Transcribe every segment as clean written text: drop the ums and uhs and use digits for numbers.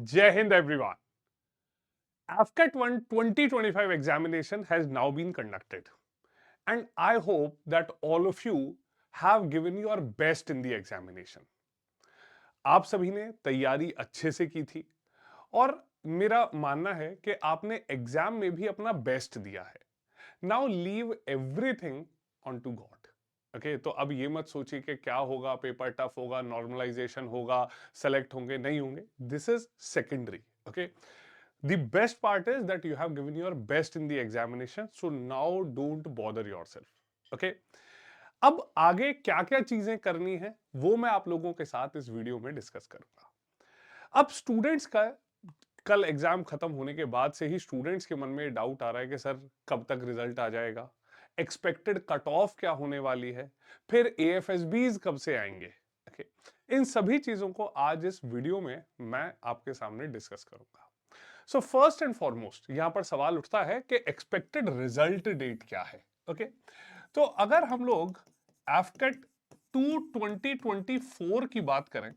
Jai Hind everyone. AFCAT 1 2025 examination has now been conducted and I hope that all of you have given your best in the examination. आप सभी ने तैयारी अच्छे से की थी और मेरा मानना है कि आपने एग्जाम में भी अपना बेस्ट दिया है. Now leave everything on to God. Okay, तो अब ये मत सोचिए कि क्या होगा, पेपर टफ होगा, नॉर्मलाइजेशन होगा, सेलेक्ट होंगे नहीं होंगे. This is secondary. Okay, the best part is that you have given your best in the examination, so now don't bother yourself. Okay, अब आगे क्या क्या चीजें करनी है वो मैं आप लोगों के साथ इस वीडियो में डिस्कस करूंगा. अब स्टूडेंट्स का कल एग्जाम खत्म होने के बाद से ही स्टूडेंट्स के मन में डाउट आ रहा है कि सर कब तक रिजल्ट आ जाएगा, एक्सपेक्टेड कट ऑफ क्या होने वाली है, फिर एएफएसबीज कब से आएंगे. okay. इन सभी चीजों को आज इस वीडियो में मैं आपके सामने डिस्कस करूंगा. सो फर्स्ट एंड फॉरमोस्ट यहां पर सवाल उठता है कि एक्सपेक्टेड रिजल्ट डेट क्या है. ओके, तो अगर हम लोग एफकेट 2 2024 की बात करें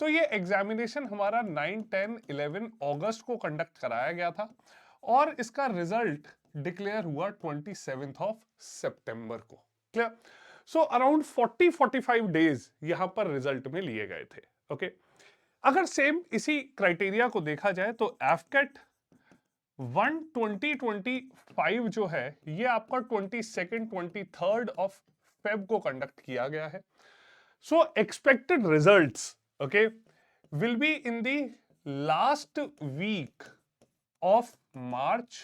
तो ये एग्जामिनेशन हमारा 9, 10, 11 अगस्त को कंडक्ट कराया गया था और इसका रिजल्ट डिक्लेयर हुआ 27 ऑफ सितंबर को. क्लियर? सो अराउंड 40-45 डेज यहां पर रिजल्ट में लिए गए थे. ओके, अगर सेम इसी क्राइटेरिया को देखा जाए तो एफकेट 1 2025 जो है ये आपका 23rd ऑफ फेब को कंडक्ट किया गया है. So expected results okay will be in the last week of March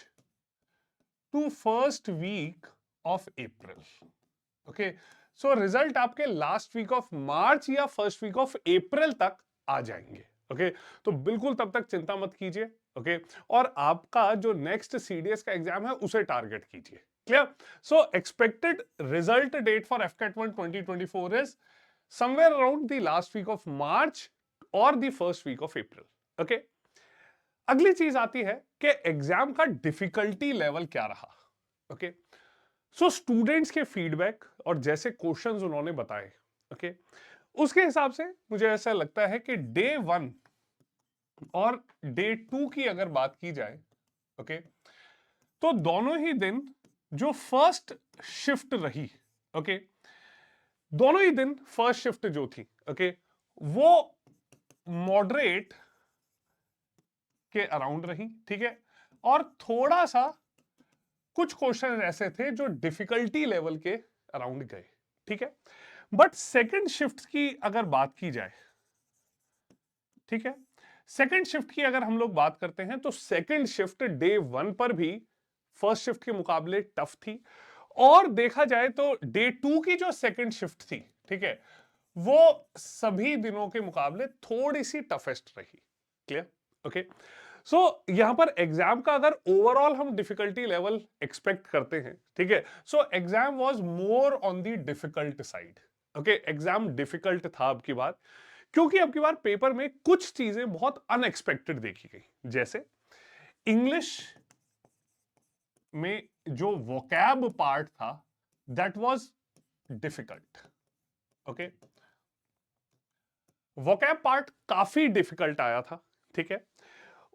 to first week of April. Okay, so result आपके लास्ट वीक ऑफ मार्च या फर्स्ट वीक ऑफ अप्रैल तक आ जाएंगे. Okay, तो बिल्कुल तब तक चिंता मत कीजिए. ओके, और आपका जो नेक्स्ट सीडीएस का एग्जाम है उसे टारगेट कीजिए. Clear? So expected result date for AFCAT 1 2024 is somewhere around the last week of March और the first week of April. Okay, अगली चीज आती है कि एग्जाम का डिफिकल्टी लेवल क्या रहा. ओके, सो स्टूडेंट्स के फीडबैक और जैसे क्वेश्चंस उन्होंने बताए, ओके, उसके हिसाब से मुझे ऐसा लगता है कि डे 1 और डे 2 की अगर बात की जाए, ओके, तो दोनों ही दिन जो फर्स्ट शिफ्ट रही, ओके, दोनों ही दिन फर्स्ट शिफ्ट जो थी, ओके, वो मॉडरेट के अराउंड रही. ठीक है, और थोड़ा सा कुछ क्वेश्चन ऐसे थे जो डिफिकल्टी लेवल के अराउंड गए. ठीक है, बट सेकंड शिफ्ट की अगर बात की जाए, ठीक है, सेकंड शिफ्ट की अगर हम लोग बात करते हैं तो सेकंड शिफ्ट डे 1 पर भी फर्स्ट शिफ्ट के मुकाबले टफ थी और देखा जाए तो डे 2 की जो सेकंड शिफ्ट थी, ठीक है, वो सभी दिनों के मुकाबले थोड़ी सी टफेस्ट रही. क्लियर? ओके, सो यहां पर एग्जाम का अगर ओवरऑल हम डिफिकल्टी लेवल एक्सपेक्ट करते हैं, ठीक है, so exam was more on the difficult side. Okay, exam difficult था अब की बार, क्योंकि अब की बार पेपर में कुछ चीजें बहुत अनएक्सपेक्टेड देखी गई. जैसे इंग्लिश में जो वोकैब पार्ट था that was difficult. Okay, vocab part काफी डिफिकल्ट आया था. ठीक है,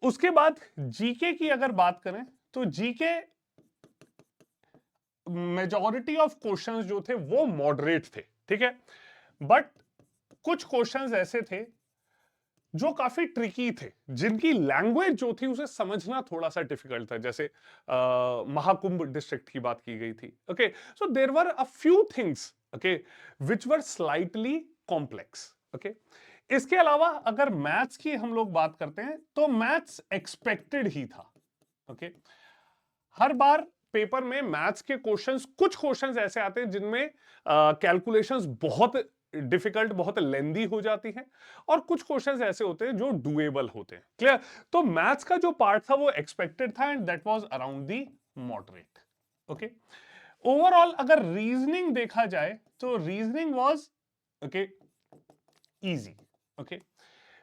उसके बाद जीके की अगर बात करें तो जीके मेजॉरिटी ऑफ क्वेश्चंस जो थे वो मॉडरेट थे. ठीक है, बट कुछ क्वेश्चंस ऐसे थे जो काफी ट्रिकी थे, जिनकी लैंग्वेज जो थी उसे समझना थोड़ा सा डिफिकल्ट था. जैसे महाकुंभ डिस्ट्रिक्ट की बात की गई थी. Okay, so there were a few things, okay, which were slightly complex. Okay, इसके अलावा अगर मैथ्स की हम लोग बात करते हैं तो मैथ्स एक्सपेक्टेड ही था. ओके, हर बार पेपर में मैथ्स के क्वेश्चंस, कुछ क्वेश्चंस ऐसे आते हैं जिनमें कैलकुलेशंस बहुत डिफिकल्ट, बहुत लेंदी हो जाती हैं और कुछ क्वेश्चंस ऐसे होते हैं जो डुएबल होते हैं. क्लियर? तो मैथ्स का जो पार्ट था वो एक्सपेक्टेड था and that was around the moderate. Okay, overall अगर रीजनिंग देखा जाए तो reasoning was okay easy. Okay,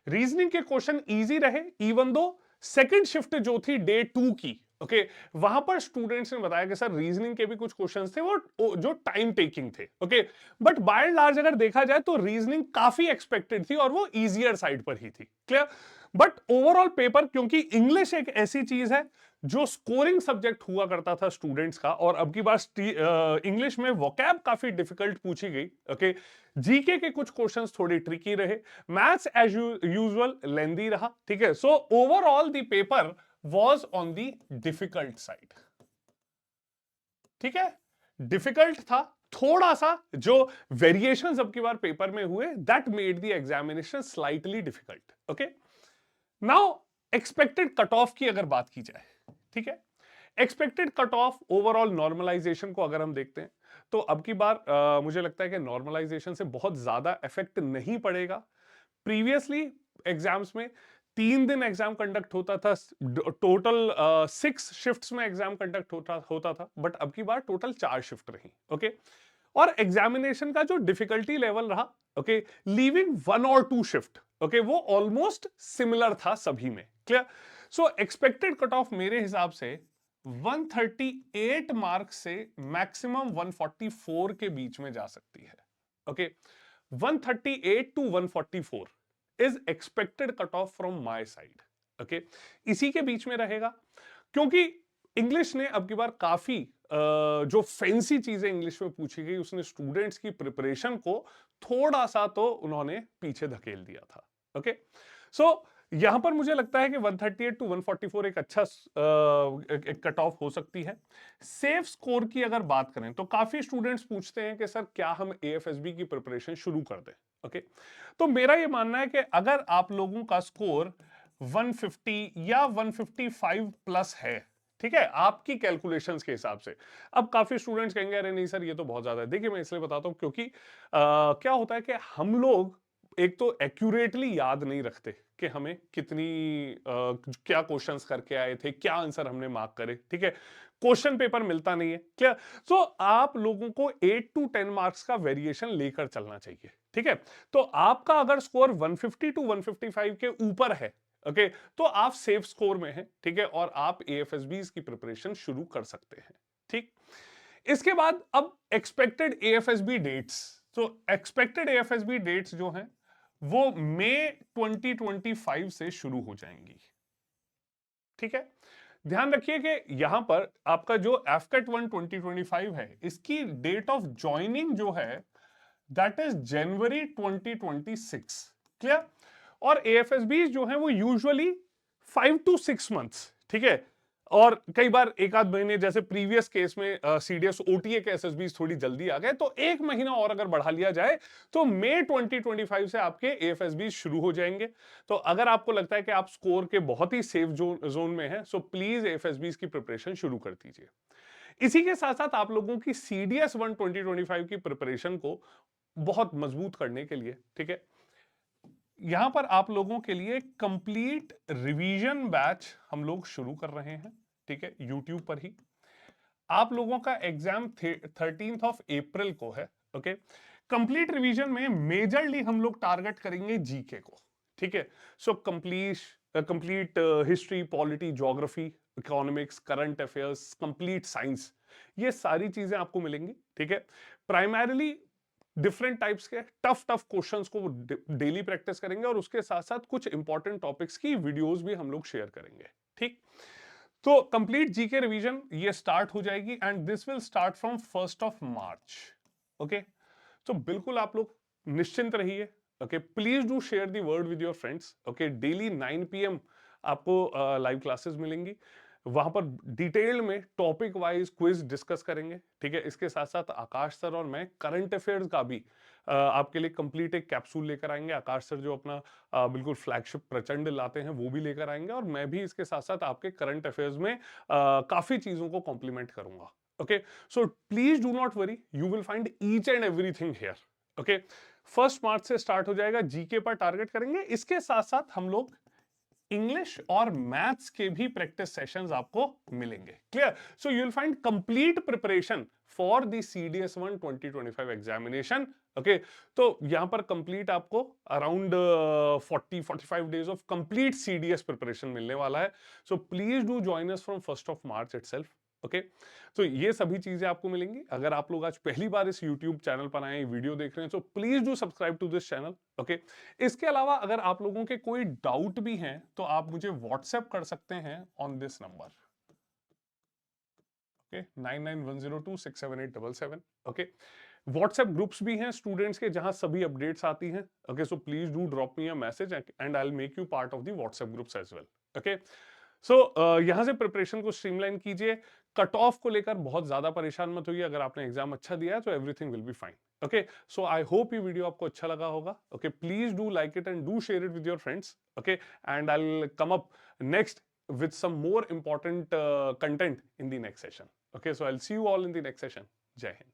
reasoning के क्वेश्चन इजी रहे इवन दो सेकंड शिफ्ट जो थी डे 2 की, ओके, वहां पर स्टूडेंट्स ने बताया कि सर रीजनिंग के भी कुछ क्वेश्चंस थे वो जो टाइम टेकिंग थे. Okay, but by and large अगर देखा जाए तो रीजनिंग काफी एक्सपेक्टेड थी और वो इजियर साइड पर ही थी. क्लियर? बट ओवरऑल पेपर, क्योंकि इंग्लिश एक ऐसी चीज है जो स्कोरिंग सब्जेक्ट हुआ करता था स्टूडेंट्स का, और अब की बार इंग्लिश में वोकैब काफी डिफिकल्ट पूछी गई। ओके, जीके के कुछ क्वेश्चंस थोड़ी ट्रिकी रहे, मैथ्स एज यूजुअल लेंदी रहा। ठीक है, so overall the paper was on the difficult side. ठीक है, डिफिकल्ट था थोड़ा सा, जो वेरिएशंस अब की बार पेपर में हुए that made the examination slightly difficult. Okay, now expected cut off की अगर बात की जाए, ठीक है, expected cut off overall normalization को अगर हम देखते हैं तो अब की बार मुझे लगता है कि नॉर्मलाइजेशन से बहुत ज्यादा इफेक्ट नहीं पड़ेगा। प्रीवियसली एग्जाम्स में 3 दिन एग्जाम कंडक्ट होता था, टोटल 6 शिफ्ट्स में एग्जाम कंडक्ट होता था, बट अब की बार टोटल 4 शिफ्ट रही। ओके, और एग्जामिनेशन का जो डिफिकल्टी लेवल रहा, ओके, लीविंग 1 और 2 शिफ्ट, ओके, वो ऑलमोस्ट सिमिलर था सभी में। Clear? So expected cut of मेरे हिसाब से 138 मार्क्स से मैक्सिमम 144 के बीच में जा सकती है। Okay, 138 to 144 is expected cut off from my side. Okay, इसी के बीच में रहेगा, क्योंकि इंग्लिश ने अब की बार काफी जो फैंसी चीजें इंग्लिश में पूछी गई उसने स्टूडेंट्स की प्रिपरेशन को थोड़ा सा तो उन्होंने पीछे धकेल दिया था। ओके, सो यहां पर मुझे लगता है कि 138 टू 144 एक अच्छा एक कट ऑफ हो सकती है। सेफ स्कोर की अगर बात करें तो काफी स्टूडेंट्स पूछते हैं कि सर क्या हम एएफएसबी की प्रिपरेशन शुरू कर दें। ओके, तो मेरा ये मानना है कि अगर आप लोगों का स्कोर 150 या 155 प्लस है, ठीक है, आपकी कैलकुलेशंस के हिसाब से। अब काफी स्टूडेंट्स कहेंगे अरे नहीं सर ये तो बहुत ज्यादा है। देखिए मैं इसलिए बताता हूं क्योंकि क्या होता है कि हम लोग एक तो एक्यूरेटली याद नहीं रखते कि हमें कितनी क्या क्वेश्चंस करके आए थे, क्या आंसर हमने मार्क करे। ठीक है, क्वेश्चन पेपर मिलता नहीं है। क्लियर? सो आप लोगों को 8 टू 10 मार्क्स का वेरिएशन लेकर चलना चाहिए। ठीक है, तो आपका अगर स्कोर 150 टू 155 के ऊपर है, ओके, तो आप सेफ स्कोर में हैं। ठीक है, और आप एएफएसबी की प्रिपरेशन शुरू कर सकते हैं। ठीक, इसके बाद अब एक्सपेक्टेड एएफएसबी डेट्स, तो एक्सपेक्टेड एएफएसबी डेट्स जो हैं वो मई 2025 से शुरू हो जाएंगी। ठीक है, ध्यान रखिए कि यहां पर आपका जो एफकेट 1 2025 है इसकी डेट ऑफ ज्वाइनिंग जो है दैट इज जनवरी 2026। क्लियर? और एएफएसबी जो है वो यूजुअली 5 टू 6 मंथ्स, ठीक है, और कई बार एक आध महीने, जैसे प्रीवियस केस में सीडीएस ओटीए के एसएसबी थोड़ी जल्दी आ गए, तो 1 महीना और अगर बढ़ा लिया जाए तो मई 2025 से आपके एएफएसबी शुरू हो जाएंगे। तो अगर आपको लगता है कि आप स्कोर के बहुत ही सेफ जोन में हैं, सो प्लीज एएफएसबी की प्रिपरेशन शुरू कर दीजिए। इसी के साथ साथ आप लोगों की सीडीएस 1 2025 की प्रिपरेशन को बहुत मजबूत करने के लिए, ठीक है, यहां पर आप लोगों के लिए कंप्लीट रिवीजन बैच हम लोग शुरू कर रहे हैं। ठीक है, यूट्यूब पर ही आप लोगों का एग्जाम 13 अप्रैल को है। ओके, कंप्लीट रिवीजन में मेजरली हम लोग टारगेट करेंगे जीके को। ठीक है, so complete history, polity, geography, economics, current affairs, complete science, ये सारी चीजें आपको मिलेंगी। ठीक है, प्राइमरीली डिफरेंट टाइप्स के टफ टफ क्वेश्चंस को डेली प्रैक्टिस करेंगे, और उसके साथ साथ कुछ इंपॉर्टेंट टॉपिक्स की वीडियोस भी हम लोग शेयर करेंगे। ठीक, तो कंप्लीट जीके रिवीजन ये स्टार्ट हो जाएगी and this will start from 1 March. Okay, तो बिल्कुल आप लोग निश्चिंत रहिए। Okay, please do share the word with your friends. Okay, daily 9 PM आपको लाइव क्लासेस मिलेंगी, वहां पर डिटेल में टॉपिक वाइज क्विज डिस्कस करेंगे। ठीक है, इसके साथ साथ आकाश सर और मैं करंट अफेयर्स का भी आपके लिए कंप्लीट एक कैप्सूल लेकर आएंगे। आकाश सर जो अपना बिल्कुल फ्लैगशिप प्रचंड लाते हैं वो भी लेकर आएंगे, और मैं भी इसके साथ साथ आपके करंट अफेयर्स में काफी चीजों को कॉम्प्लीमेंट करूंगा। Okay, so please do not worry, you will find each and everything here. Okay, 1 मार्च से स्टार्ट हो जाएगा, जीके पर टारगेट करेंगे। इसके साथ साथ हम लोग इंग्लिश और मैथ्स के भी प्रैक्टिस सेशंस आपको मिलेंगे। Clear? So you will find complete preparation for the CDS 1 2025 examination. Okay, तो यहां पर कंप्लीट आपको around 40-45 days of complete CDS preparation मिलने वाला है। सो please do join us from 1 March itself. Okay, तो ये सभी चीजें आपको मिलेंगी। अगर आप लोग आज पहली बार इस यूट्यूब चैनल पर आए, वीडियो देख रहे हैं, तो please do subscribe to this channel. Okay, इसके अलावा अगर आप लोगों के कोई डाउट भी हैं तो आप मुझे व्हाट्सएप कर सकते हैं on this number. Okay, 9910267877। Okay, WhatsApp groups भी हैं स्टूडेंट्स के जहां सभी अपडेट्स आती हैं। Okay, so please do drop me a message and I will make you part of the WhatsApp groups as well. Okay, so यहां से preparation को स्ट्रीमलाइन कीजिए। कट ऑफ को लेकर बहुत ज्यादा परेशान मत होइए। अगर आपने एग्जाम अच्छा दिया है तो everything will be fine. Okay, so I hope ये वीडियो आपको अच्छा लगा होगा। Okay, please do like it and do share it with your friends. Okay, and I will come up next with some more important content in the next session. Okay, so I'll see you all in the next session. Jai Hind.